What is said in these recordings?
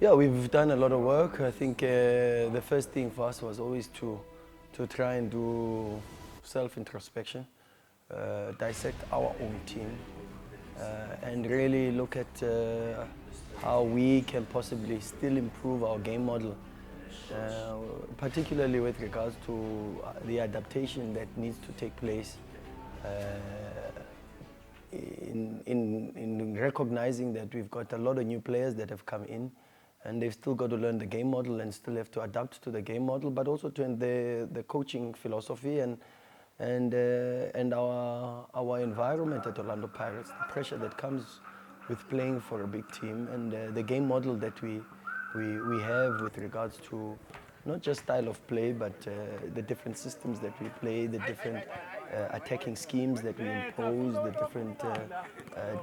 Yeah, we've done a lot of work. I think the first thing for us was always to try and do self-introspection, dissect our own team, and really look at how we can possibly still improve our game model, particularly with regards to the adaptation that needs to take place in recognizing that we've got a lot of new players that have come in, and they've still got to learn the game model and still have to adapt to the game model, but also to the coaching philosophy and our environment at Orlando Pirates, the pressure that comes with playing for a big team, and the game model that we have with regards to not just style of play, but the different systems that we play, the different attacking schemes that we impose, the different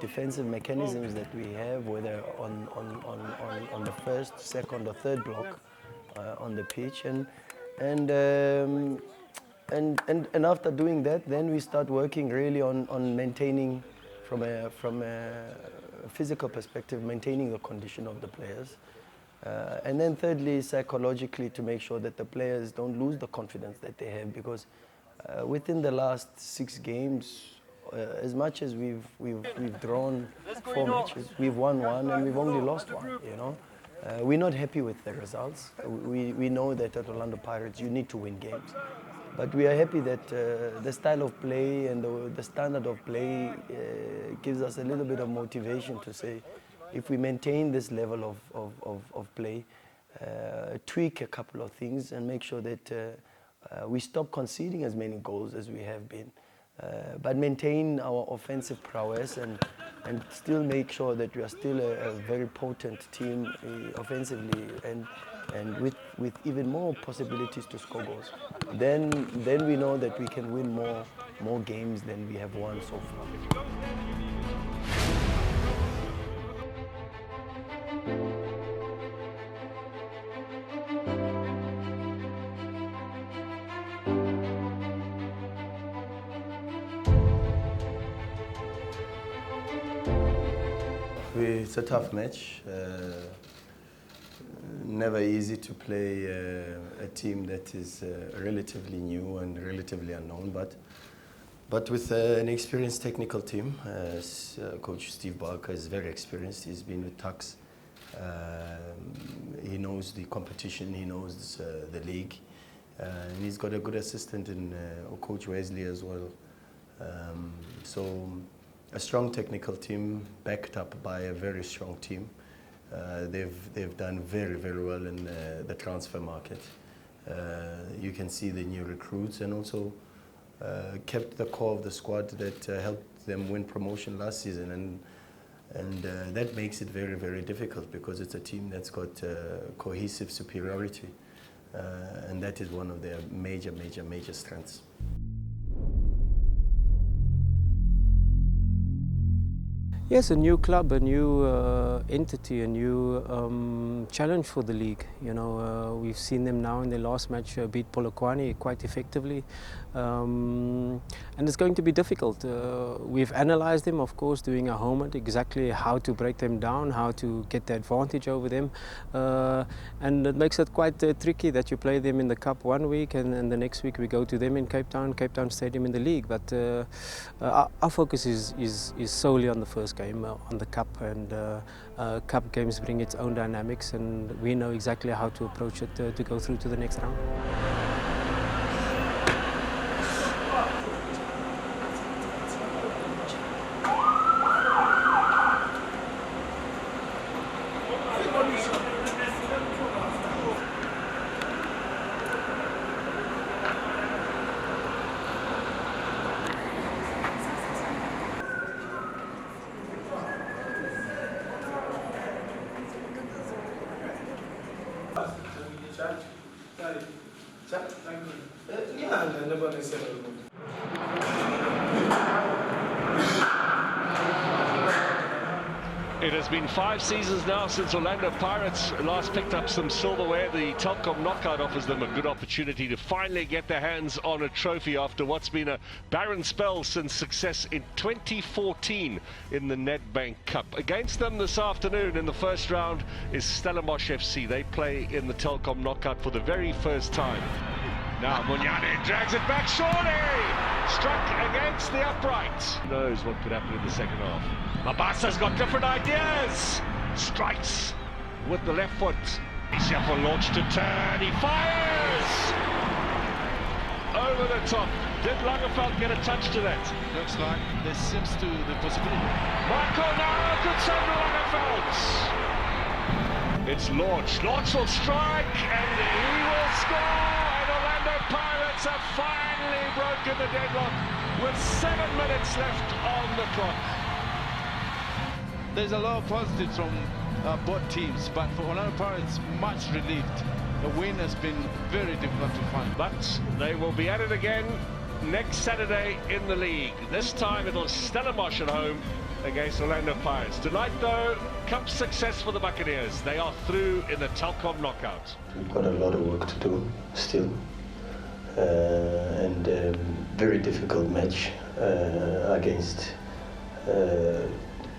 defensive mechanisms that we have, whether on the first, second, or third block on the pitch, and after doing that, then we start working really on maintaining, from a physical perspective, maintaining the condition of the players. And then thirdly, psychologically, to make sure that the players don't lose the confidence that they have, because within the last 6 games, as much as we've drawn 4 matches, we've won 1 and we've only lost 1, you know. We're not happy with the results. We know that at Orlando Pirates you need to win games. But we are happy that the style of play and the standard of play gives us a little bit of motivation to say, if we maintain this level of play, tweak a couple of things and make sure that we stop conceding as many goals as we have been, but maintain our offensive prowess and still make sure that we are still a very potent team offensively and with even more possibilities to score goals. Then we know that we can win more games than we have won so far. It's a tough match. Never easy to play a team that is relatively new and relatively unknown, but with an experienced technical team. Coach Steve Barker is very experienced. He's been with Tucs. He knows the competition. He knows the league, and he's got a good assistant in Coach Wesley as well. So a strong technical team backed up by a very strong team. They've done very, very well in the transfer market. You can see the new recruits, and also kept the core of the squad that helped them win promotion last season, and that makes it very, very difficult, because it's a team that's got cohesive superiority, and that is one of their major strengths. Yes, a new club, a new entity, a new challenge for the league. You know, we've seen them now in their last match beat Polokwane quite effectively, and it's going to be difficult. We've analysed them, of course, doing our homework, exactly how to break them down, how to get the advantage over them, and it makes it quite tricky that you play them in the Cup one week and the next week we go to them in Cape Town Stadium in the league. But our focus is solely on the first game, on the Cup, and Cup games bring its own dynamics, and we know exactly how to approach it to go through to the next round. It has been 5 seasons now since Orlando Pirates last picked up some silverware. The Telkom knockout offers them a good opportunity to finally get their hands on a trophy after what's been a barren spell since success in 2014 in the Nedbank Cup. Against them this afternoon in the first round is Stellenbosch FC. They play in the Telkom knockout for the very first time. Now Munyane drags it back, surely! Struck against the upright. Who knows what could happen in the second half. ABSA's got different ideas. Strikes with the left foot. Shuffle launch to turn, he fires! Over the top. Did Lagerfeld get a touch to that? Looks like there seems to the possibility. Michael now, good save from Lagerfeld. It's Launch. Launch will strike and he will score! Pirates have finally broken the deadlock with 7 minutes left on the clock. There's a lot of positives from both teams, but for Orlando Pirates, much relieved. The win has been very difficult to find. But they will be at it again next Saturday in the league. This time it'll Stellenbosch at home against Orlando Pirates. Tonight though, cup success for the Buccaneers. They are through in the Telkom knockout. We've got a lot of work to do still. And a very difficult match against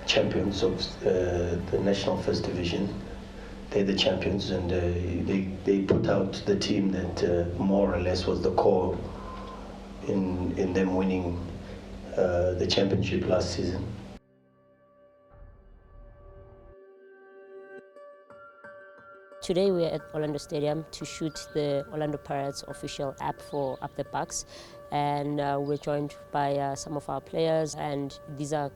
champions of the National First Division. They're the champions, and they put out the team that more or less was the core in them winning the championship last season. Today we are at Orlando Stadium to shoot the Orlando Pirates official app for Up the Bucs, and we're joined by some of our players, and these are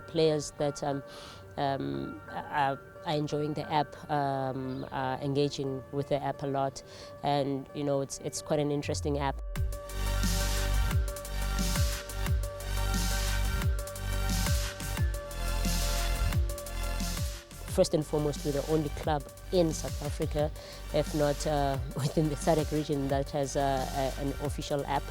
players that are enjoying the app, are engaging with the app a lot, and you know it's quite an interesting app. First and foremost, we're the only club in South Africa, if not within the SADC region, that has an official app.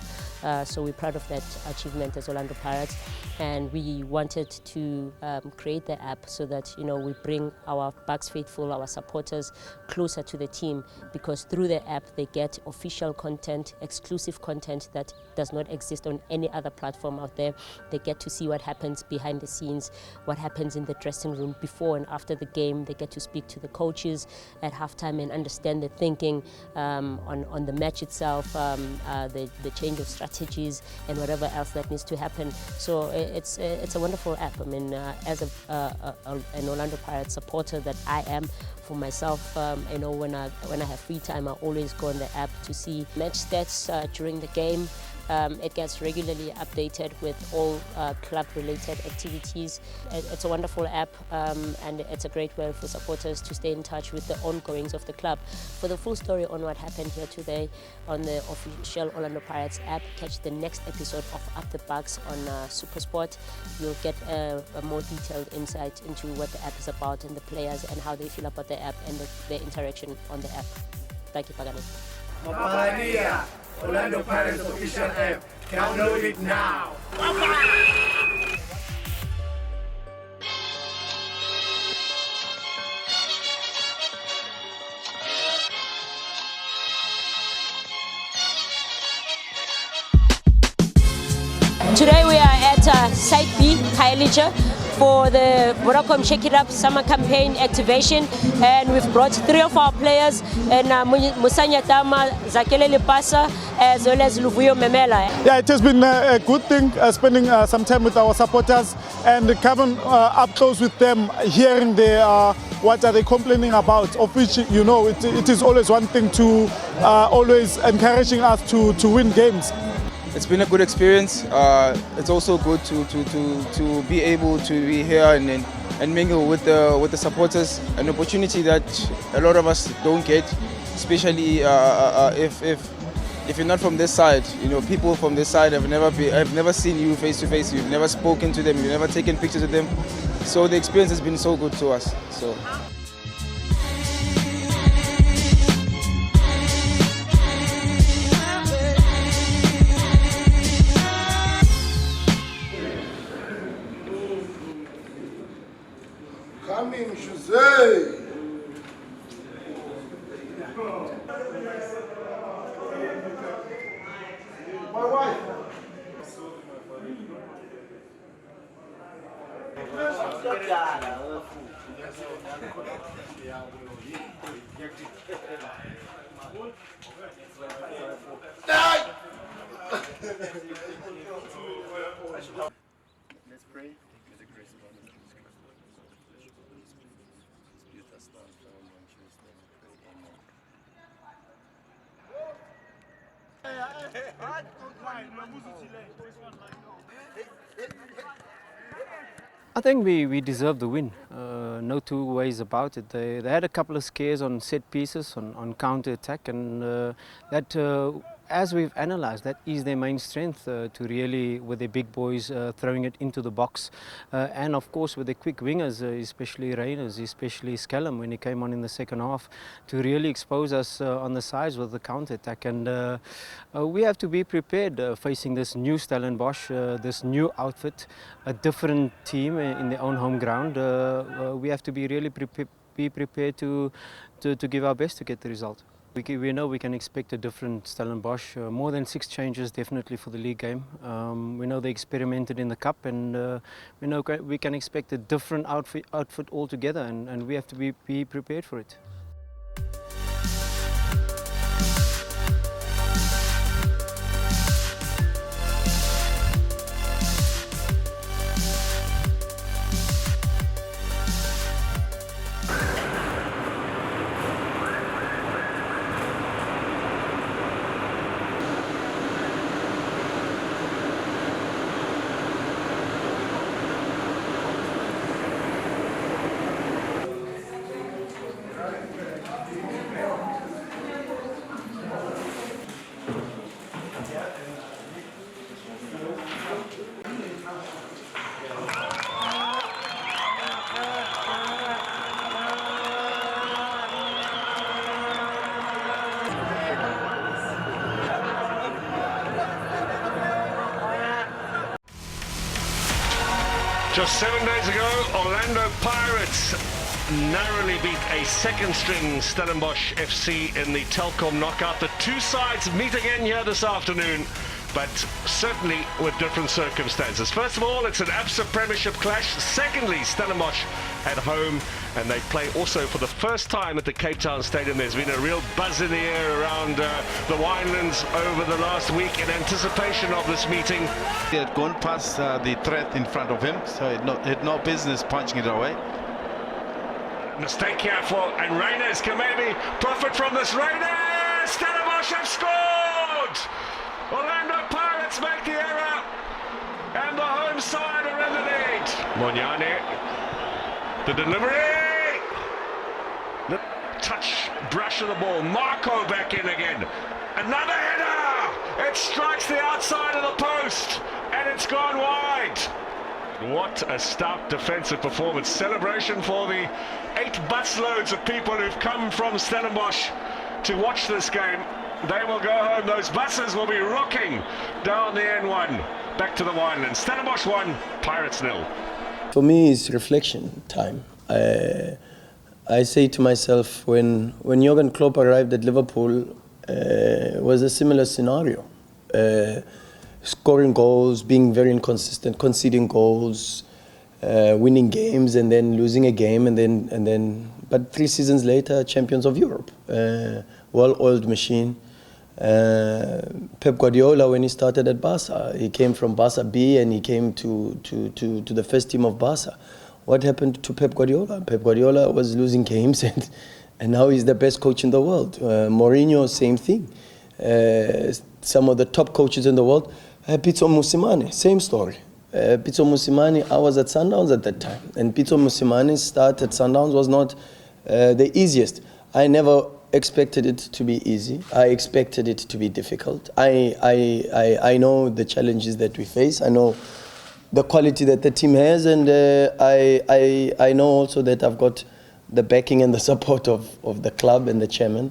So we're proud of that achievement as Orlando Pirates, and we wanted to create the app so that we bring our Bucs faithful, our supporters, closer to the team, because through the app they get official content, exclusive content that does not exist on any other platform out there. They get to see what happens behind the scenes, what happens in the dressing room before and after the game. They get to speak to the coaches at halftime and understand the thinking on the match itself, the change of strategies and whatever else that needs to happen. So it's a wonderful app. I mean, as an Orlando Pirates supporter that I am, for myself, when I have free time, I always go on the app to see match stats during the game. It gets regularly updated with all club-related activities. It's a wonderful app, and it's a great way for supporters to stay in touch with the ongoings of the club. For the full story on what happened here today on the official Orlando Pirates app, catch the next episode of Up the Bucs on SuperSport. You'll get a more detailed insight into what the app is about and the players and how they feel about the app and the interaction on the app. Thank you, Pagani. Mapalania, Orlando Pirates official app. Download it now. Today we are at Site B, Khayelitsha, for the Vodacom Check It Up summer campaign activation, and we've brought 3 of our players, and Musanya Tama, Zakele Lipasa, as well as Luvuyo Memela. Yeah, it has been a good thing spending some time with our supporters and coming up close with them, hearing what are they complaining about, of which it is always one thing to always encouraging us to win games. It's been a good experience. It's also good to be able to be here and mingle with the supporters. An opportunity that a lot of us don't get, especially if you're not from this side. People from this side have never seen you face to face. You've never spoken to them. You've never taken pictures with them. So the experience has been so good to us. So. Coming, Jose. My wife. Let's pray. I think we deserve the win. No two ways about it. They had a couple of scares on set pieces, on counter attack, and as we've analysed, that is their main strength to really, with their big boys throwing it into the box, and of course with their quick wingers, especially Reyners, especially Scallum when he came on in the second half, to really expose us on the sides with the counter attack. And we have to be prepared facing this new Stellenbosch, this new outfit, a different team in their own home ground. We have to be really prepared to give our best to get the result. We know we can expect a different Stellenbosch, more than 6 changes definitely for the league game. We know they experimented in the cup, and we know we can expect a different outfit altogether, and we have to be prepared for it. Just 7 days ago, Orlando Pirates narrowly beat a second-string Stellenbosch FC in the Telkom knockout. The two sides meet again here this afternoon, but certainly with different circumstances. First of all, it's an ABSA Premiership clash. Secondly, Stellenbosch at home, and they play also for the first time at the Cape Town Stadium. There's been a real buzz in the air around the Winelands over the last week in anticipation of this meeting. He had gone past the threat in front of him, so he had no business punching it away. Mistake here and Reyners can maybe profit from this. Reyners! Stellenbosch have scored! Orlando Pirates make the error, and the home side are in the lead. Monyane, the delivery, the touch, brush of the ball. Marco back in again. Another header! It strikes the outside of the post, and it's gone wide. What a stout defensive performance. Celebration for the 8 busloads of people who've come from Stellenbosch to watch this game. They will go home. Those buses will be rocking down the N1 back to the Winelands. Stellenbosch 1, Pirates 0. For me, it's reflection time. I say to myself, when Jurgen Klopp arrived at Liverpool, it was a similar scenario. Scoring goals, being very inconsistent, conceding goals, winning games and then losing a game, and then. But 3 seasons later, champions of Europe, well-oiled machine. Pep Guardiola, when he started at Barca, he came from Barca B and he came to the first team of Barca. What happened to Pep Guardiola? Pep Guardiola was losing games, and now he's the best coach in the world. Mourinho, same thing. Some of the top coaches in the world. Pitso Mosimane, same story. Pitso Mosimane, I was at Sundowns at that time, and Pitso Mosimane's start at Sundowns was not the easiest. I never expected it to be easy. I expected it to be difficult. I know the challenges that we face. I know the quality that the team has, and I know also that I've got the backing and the support of the club and the chairman.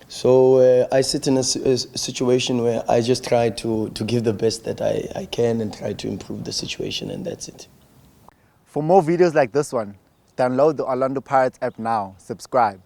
So I sit in a situation where I just try to give the best that I can and try to improve the situation, and that's it. For more videos like this one, Download the Orlando Pirates app now. Subscribe.